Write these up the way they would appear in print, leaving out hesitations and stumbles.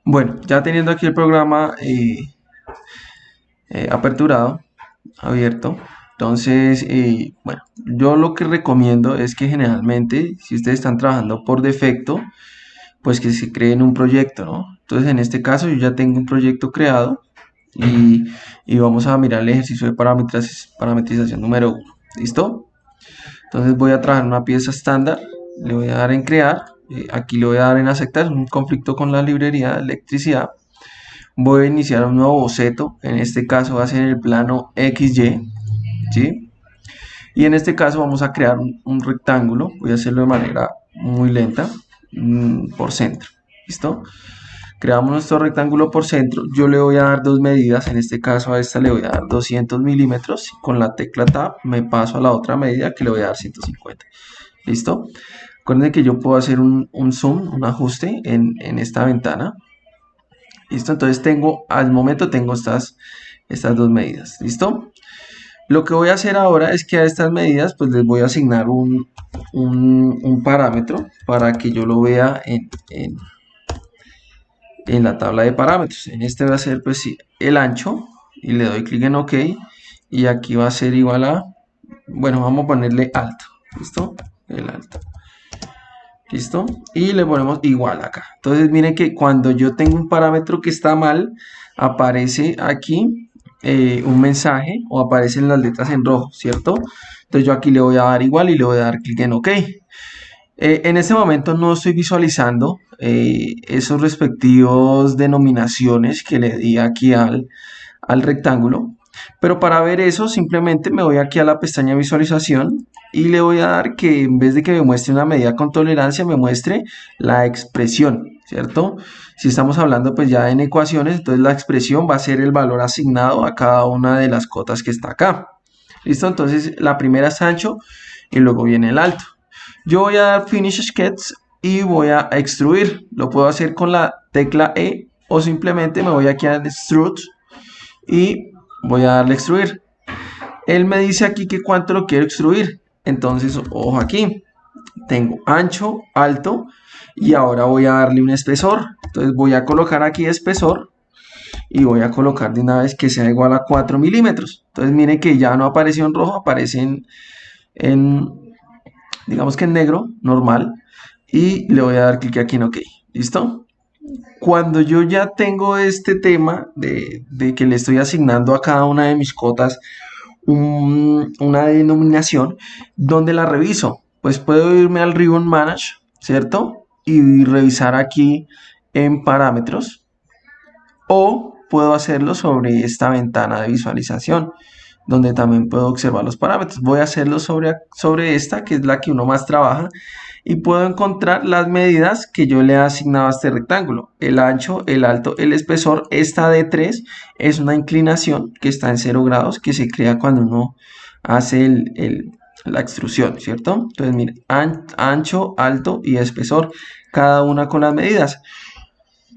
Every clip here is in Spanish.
Bueno, ya teniendo aquí el programa aperturado, abierto, entonces, bueno, yo lo que recomiendo es que generalmente, si ustedes están trabajando por defecto, pues que se creen un proyecto, ¿no? Entonces, en este caso, yo ya tengo un proyecto creado y, y vamos a mirar el ejercicio de parametrización número uno. ¿Listo? Entonces voy a trabajar una pieza estándar, le voy a dar en crear, aquí le voy a dar en aceptar, es un conflicto con la librería de electricidad. Voy a iniciar un nuevo boceto, en este caso va a ser el plano XY, ¿sí? Y en este caso vamos a crear un rectángulo, voy a hacerlo de manera muy lenta, por centro, ¿listo? Creamos nuestro rectángulo por centro, yo le voy a dar dos medidas, en este caso a esta le voy a dar 200 milímetros, con la tecla Tab me paso a la otra medida que le voy a dar 150, ¿listo? Recuerden que yo puedo hacer un zoom, un ajuste en esta ventana, ¿listo? Entonces al momento tengo estas dos medidas, ¿listo? Lo que voy a hacer ahora es que a estas medidas pues les voy a asignar un parámetro para que yo lo vea en la tabla de parámetros. En este va a ser pues sí, el ancho y le doy clic en OK y aquí va a ser igual a, bueno, vamos a ponerle alto, ¿listo? El alto. ¿Listo? Y le ponemos igual acá. Entonces miren que cuando yo tengo un parámetro que está mal, aparece aquí un mensaje o aparecen las letras en rojo, ¿cierto? Entonces yo aquí le voy a dar igual y le voy a dar clic en OK. En este momento no estoy visualizando esos respectivos denominaciones que le di aquí al rectángulo. Pero para ver eso simplemente me voy aquí a la pestaña visualización y le voy a dar que en vez de que me muestre una medida con tolerancia me muestre la expresión, ¿cierto? Si estamos hablando pues ya en ecuaciones, entonces la expresión va a ser el valor asignado a cada una de las cotas que está acá. ¿Listo? Entonces la primera es ancho y luego viene el alto. Yo voy a dar Finish Sketch y voy a extruir. Lo puedo hacer con la tecla E o simplemente me voy aquí a Extrude y voy a darle extruir. Él me dice aquí que cuánto lo quiero extruir. Entonces, ojo aquí. Tengo ancho, alto y ahora voy a darle un espesor. Entonces voy a colocar aquí espesor y voy a colocar de una vez que sea igual a 4 milímetros. Entonces miren que ya no apareció en rojo, aparece digamos que en negro, normal. Y le voy a dar clic aquí en OK. ¿Listo? Cuando yo ya tengo este tema de que le estoy asignando a cada una de mis cotas una denominación, ¿dónde la reviso? Pues puedo irme al Ribbon Manage, ¿cierto? Y revisar aquí en parámetros o puedo hacerlo sobre esta ventana de visualización donde también puedo observar los parámetros. Voy a hacerlo sobre esta, que es la que uno más trabaja, y puedo encontrar las medidas que yo le he asignado a este rectángulo. El ancho, el alto, el espesor. Esta de 3 es una inclinación que está en 0 grados, que se crea cuando uno hace la extrusión, ¿cierto? Entonces, miren, ancho, alto y espesor, cada una con las medidas.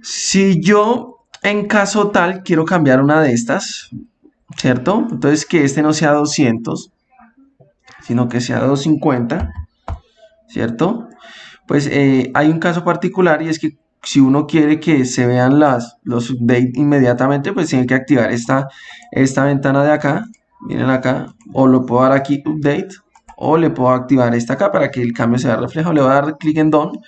Si yo, en caso tal, quiero cambiar una de estas, ¿cierto? Entonces que este no sea 200, sino que sea 250, ¿cierto? Pues hay un caso particular y es que si uno quiere que se vean los updates inmediatamente, pues tiene que activar esta ventana de acá, miren acá, o lo puedo dar aquí update, o le puedo activar esta acá para que el cambio sea reflejado. Le voy a dar clic en done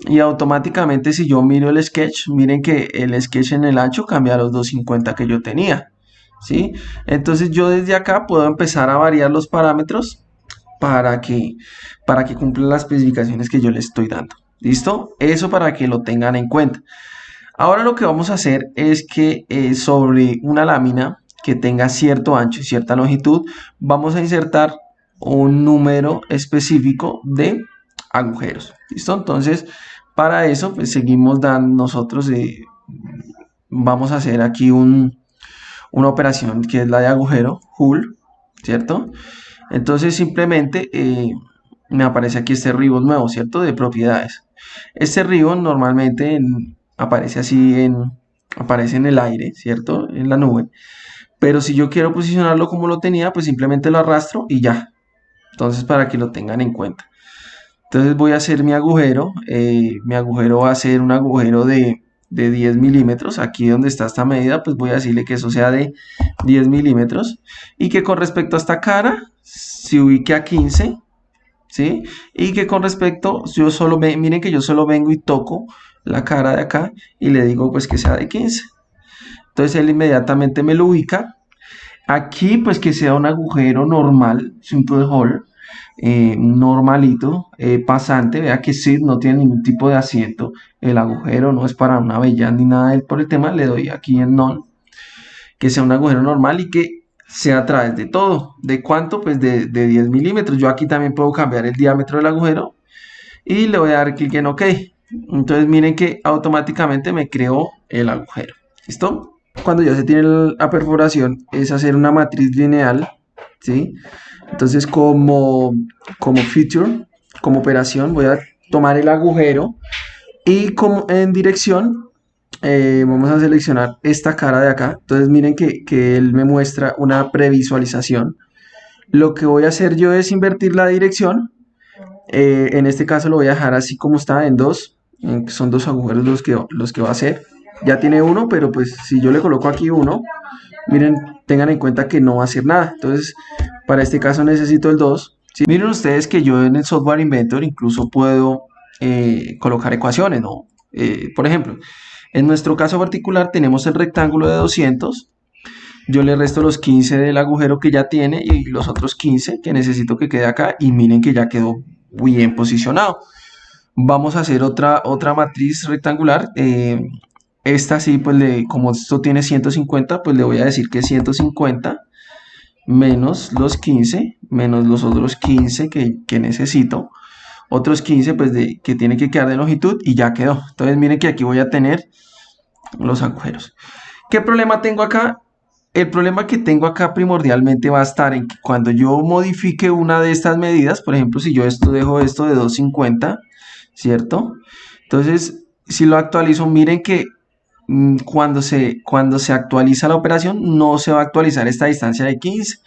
y automáticamente si yo miro el sketch, miren que el sketch en el ancho cambia a los 250 que yo tenía. ¿Sí? Entonces yo desde acá puedo empezar a variar los parámetros para que cumplan las especificaciones que yo le estoy dando. ¿Listo? Eso para que lo tengan en cuenta. Ahora lo que vamos a hacer es que sobre una lámina que tenga cierto ancho y cierta longitud, vamos a insertar un número específico de agujeros. ¿Listo? Entonces, para eso, pues seguimos dando nosotros, vamos a hacer aquí una operación que es la de agujero, hull, ¿cierto? Entonces simplemente me aparece aquí este ribbon nuevo, ¿cierto? De propiedades. Este ribbon normalmente aparece así aparece en el aire, ¿cierto? En la nube. Pero si yo quiero posicionarlo como lo tenía, pues simplemente lo arrastro y ya. Entonces para que lo tengan en cuenta. Entonces voy a hacer mi agujero va a ser un agujero de 10 milímetros. Aquí donde está esta medida, pues voy a decirle que eso sea de 10 milímetros. Y que con respecto a esta cara, se ubique a 15, ¿sí? Y que con respecto, miren que yo solo vengo y toco la cara de acá y le digo pues que sea de 15. Entonces él inmediatamente me lo ubica. Aquí pues que sea un agujero normal, simple hole, normalito, pasante. Vea que sí, no tiene ningún tipo de asiento. El agujero no es para una avellana ni nada por el tema. Le doy aquí en none. Que sea un agujero normal y que sea a través de todo. ¿De cuánto? Pues de 10 milímetros. Yo aquí también puedo cambiar el diámetro del agujero. Y le voy a dar clic en OK. Entonces miren que automáticamente me creó el agujero. ¿Listo? Cuando ya se tiene la perforación es hacer una matriz lineal, ¿sí? Entonces como feature, como operación, voy a tomar el agujero y como en dirección vamos a seleccionar esta cara de acá. Entonces miren que él me muestra una previsualización. Lo que voy a hacer yo es invertir la dirección. En este caso lo voy a dejar así como está en dos. Son dos agujeros los que va a hacer. Ya tiene uno, pero pues si yo le coloco aquí uno, miren, tengan en cuenta que no va a hacer nada. Entonces, para este caso necesito el 2. ¿Sí? Miren ustedes que yo en el Software Inventor incluso puedo colocar ecuaciones, ¿no? Por ejemplo, en nuestro caso particular tenemos el rectángulo de 200. Yo le resto los 15 del agujero que ya tiene y los otros 15 que necesito que quede acá. Y miren que ya quedó bien posicionado. Vamos a hacer otra matriz rectangular. Esta sí, pues como esto tiene 150, pues le voy a decir que 150 menos los 15, menos los otros 15 que necesito. Otros 15 pues que tiene que quedar de longitud y ya quedó. Entonces miren que aquí voy a tener los agujeros. ¿Qué problema tengo acá? El problema que tengo acá primordialmente va a estar en que cuando yo modifique una de estas medidas, por ejemplo, si yo dejo esto de 250, ¿cierto? Entonces, si lo actualizo, miren que cuando se actualiza la operación, no se va a actualizar esta distancia de 15.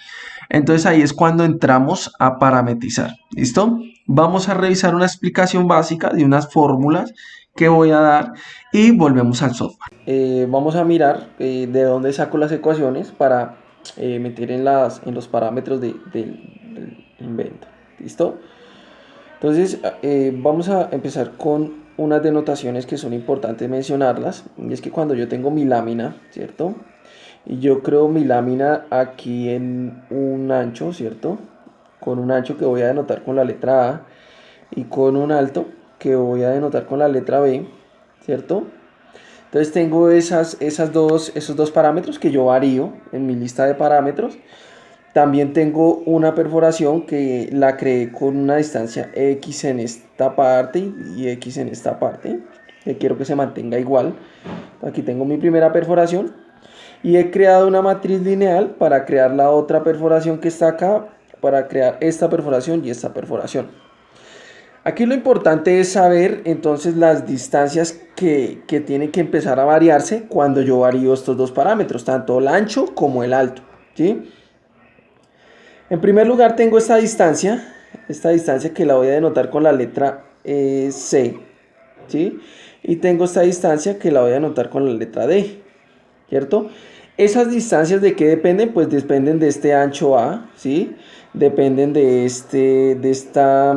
Entonces ahí es cuando entramos a parametrizar. ¿Listo? Vamos a revisar una explicación básica de unas fórmulas que voy a dar y volvemos al software. Vamos a mirar de dónde saco las ecuaciones para meter en los parámetros del invento. ¿Listo? Entonces vamos a empezar con unas denotaciones que son importantes mencionarlas. Y es que cuando yo tengo mi lámina, ¿cierto? Y yo creo mi lámina aquí en un ancho, ¿cierto? Con un ancho que voy a denotar con la letra A y con un alto que voy a denotar con la letra B, ¿cierto? Entonces tengo esos dos parámetros que yo varío en mi lista de parámetros. También tengo una perforación que la creé con una distancia X en esta parte y X en esta parte, que quiero que se mantenga igual. Aquí tengo mi primera perforación y he creado una matriz lineal para crear la otra perforación que está acá, para crear esta perforación y esta perforación. Aquí lo importante es saber entonces las distancias que tienen que empezar a variarse cuando yo varío estos dos parámetros, tanto el ancho como el alto, ¿sí? En primer lugar tengo esta distancia que la voy a denotar con la letra C, ¿sí? Y tengo esta distancia que la voy a denotar con la letra D, ¿cierto? Esas distancias ¿de qué dependen? Pues dependen de este ancho A, ¿sí? Dependen de esta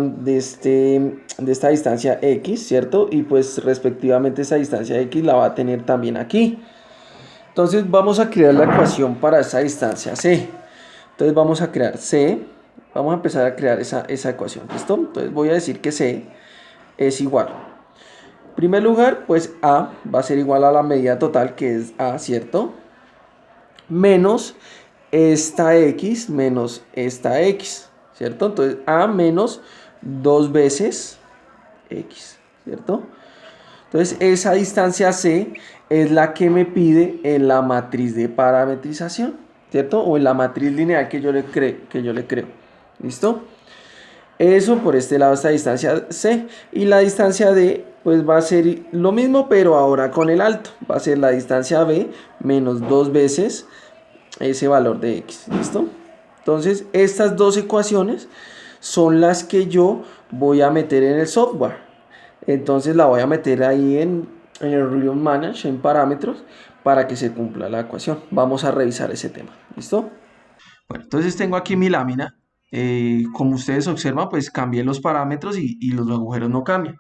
distancia X, ¿cierto? Y pues respectivamente esa distancia X la va a tener también aquí. Entonces vamos a crear la ecuación para esa distancia C. Entonces vamos a crear C, vamos a empezar a crear esa ecuación, ¿listo? Entonces voy a decir que C es igual. En primer lugar, pues A va a ser igual a la medida total, que es A, ¿cierto? Menos esta X menos esta X, ¿cierto? Entonces A menos 2 veces X, ¿cierto? Entonces esa distancia C es la que me pide en la matriz de parametrización, ¿cierto? O en la matriz lineal que yo le creo. ¿Listo? Eso por este lado, esta distancia C. Y la distancia D, pues va a ser lo mismo, pero ahora con el alto. Va a ser la distancia B menos 2 veces ese valor de X. ¿Listo? Entonces, estas dos ecuaciones son las que yo voy a meter en el software. Entonces la voy a meter ahí en el Region Manage, en parámetros, para que se cumpla la ecuación. Vamos a revisar ese tema. ¿Listo? Bueno, entonces tengo aquí mi lámina. Como ustedes observan, pues cambié los parámetros y los agujeros no cambian.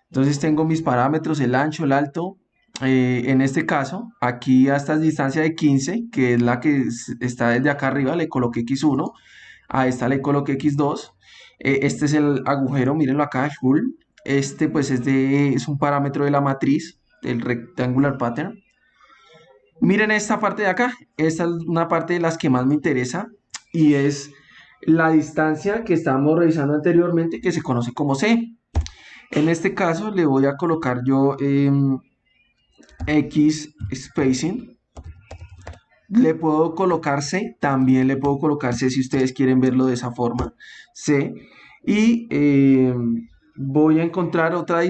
Entonces tengo mis parámetros, el ancho, el alto. En este caso, aquí a esta distancia de 15, que es la que está desde acá arriba, le coloqué x1. A esta le coloqué x2. Este es el agujero, mírenlo acá, el hull. Este pues es un parámetro de la matriz, del rectangular pattern. Miren esta parte de acá, esta es una parte de las que más me interesa y es la distancia que estábamos revisando anteriormente que se conoce como C. En este caso le voy a colocar yo X spacing. Le puedo colocar C, también le puedo colocar C si ustedes quieren verlo de esa forma, C. Y voy a encontrar otra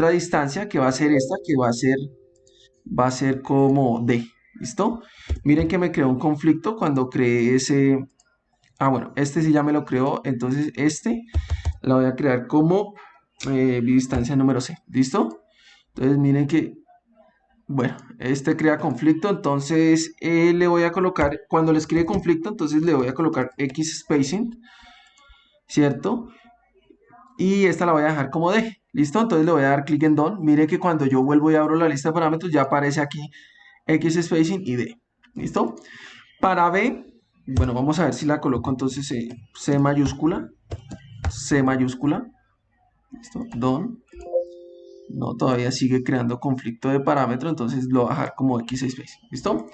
distancia que va a ser esta, que va a ser como D. ¿Listo? Miren que me creó un conflicto cuando creé ese... Ah, bueno, este sí ya me lo creó, entonces este lo voy a crear como mi distancia número C. ¿Listo? Entonces miren que, bueno, este crea conflicto, entonces le voy a colocar, cuando les cree conflicto, entonces le voy a colocar X spacing, ¿cierto? Y esta la voy a dejar como D. ¿Listo? Entonces le voy a dar clic en Done. Miren que cuando yo vuelvo y abro la lista de parámetros ya aparece aquí X spacing y D. ¿Listo? Para B, bueno, vamos a ver si la coloco entonces C mayúscula. C mayúscula. ¿Listo? Done. No, todavía sigue creando conflicto de parámetro, entonces lo voy a dejar como X spacing. ¿Listo?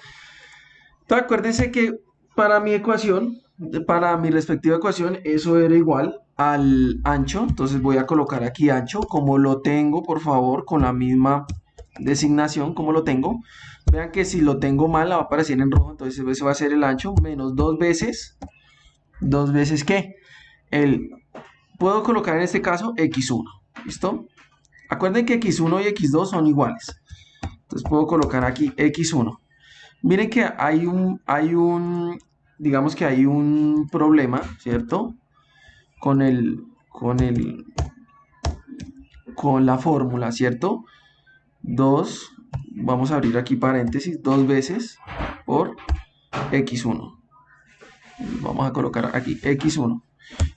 Entonces acuérdense que para mi ecuación, para mi respectiva ecuación, eso era igual al ancho. Entonces voy a colocar aquí ancho, como lo tengo, por favor, con la misma designación, como lo tengo. Vean que si lo tengo mal, va a aparecer en rojo, entonces eso va a ser el ancho menos dos veces ¿qué? Puedo colocar en este caso x1, ¿listo? Acuerden que x1 y x2 son iguales. Entonces puedo colocar aquí x1. Miren que digamos que hay un problema, ¿cierto? Con con la fórmula, ¿cierto? 2, vamos a abrir aquí paréntesis, 2 veces por x1. Vamos a colocar aquí x1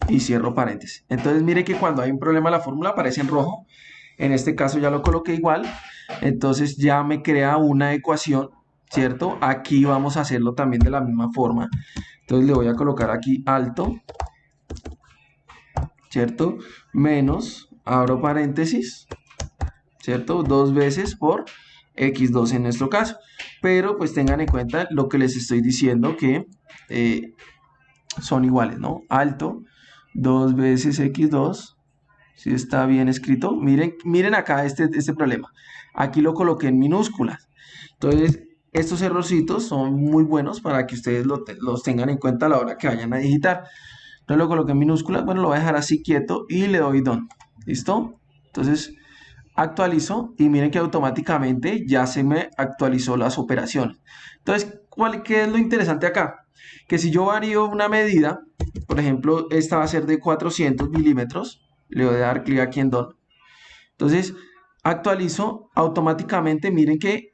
y cierro paréntesis. Entonces mire que cuando hay un problema la fórmula aparece en rojo. En este caso ya lo coloqué igual. Entonces ya me crea una ecuación, ¿cierto? Aquí vamos a hacerlo también de la misma forma. Entonces le voy a colocar aquí alto, ¿cierto? Menos, abro paréntesis, ¿cierto? 2 veces por x2 en nuestro caso. Pero pues tengan en cuenta lo que les estoy diciendo que son iguales, ¿no? Alto, 2 veces x2, si está bien escrito. Miren acá este problema. Aquí lo coloqué en minúsculas. Entonces, estos errorcitos son muy buenos para que ustedes los tengan en cuenta a la hora que vayan a digitar. Entonces lo coloqué en minúsculas. Bueno, lo voy a dejar así quieto y le doy Done. ¿Listo? Entonces, actualizo y miren que automáticamente ya se me actualizó las operaciones. Entonces, ¿qué es lo interesante acá? Que si yo varío una medida, por ejemplo, esta va a ser de 400 milímetros, le voy a dar clic aquí en Done. Entonces, actualizo automáticamente, miren que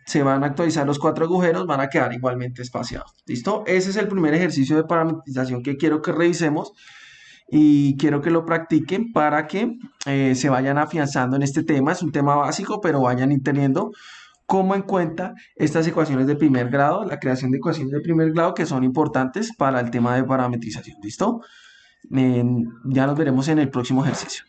se van a actualizar los 4 agujeros, van a quedar igualmente espaciados. ¿Listo? Ese es el primer ejercicio de parametrización que quiero que revisemos y quiero que lo practiquen para que se vayan afianzando en este tema. Es un tema básico, pero vayan teniendo como en cuenta estas ecuaciones de primer grado, la creación de ecuaciones de primer grado que son importantes para el tema de parametrización. ¿Listo? Ya nos veremos en el próximo ejercicio.